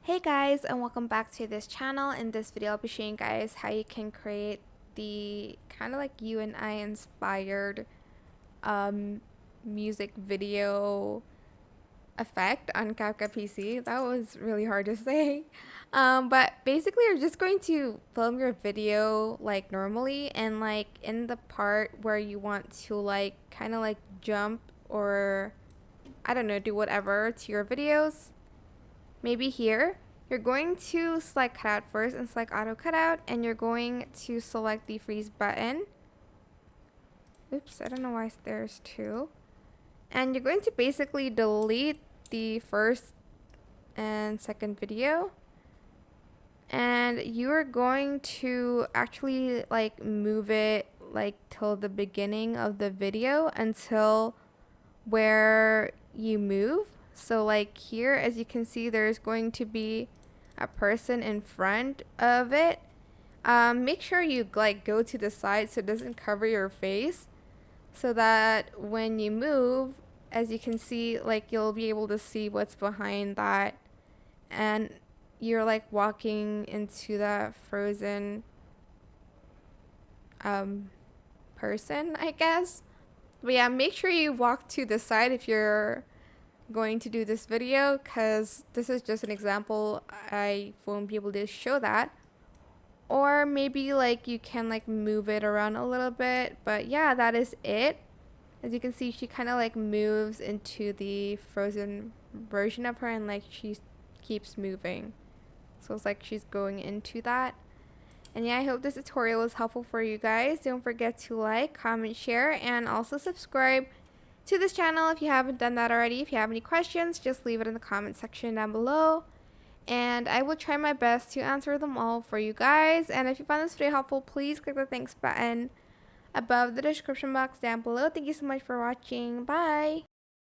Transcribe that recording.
Hey guys, and welcome back to this channel. In this video I'll be showing you guys how you can create the kind of like you and I inspired um music video effect on CapCut PC. That was really hard to say. But basically you're just going to film your video like normally, and like in the part where you want to like kind of like jump or I don't know, do whatever to your videos. Maybe here, you're going to select cutout first and select auto cutout, and you're going to select the freeze button. Oops, I don't know why there's two. And you're going to basically delete the first and second video. And you're going to actually like move it like till the beginning of the video until where you move. So like here, as you can see, there's going to be a person in front of it. Make sure you like go to the side so it doesn't cover your face, so that when you move, as you can see, like you'll be able to see what's behind that, and you're like walking into that frozen person, I guess. But yeah, make sure you walk to the side if you're going to do this video, because this is just an example. I won't be able to show that. Or maybe like you can like move it around a little bit. But yeah, that is it. As you can see, she kind of like moves into the frozen version of her, and like she keeps moving. So it's like she's going into that. And yeah, I hope this tutorial was helpful for you guys. Don't forget to like, comment, share, and also subscribe to this channel if you haven't done that already. If you have any questions, just leave it in the comment section down below, and I will try my best to answer them all for you guys. And if you found this video helpful, please click the thanks button above the description box down below. Thank you so much for watching. Bye.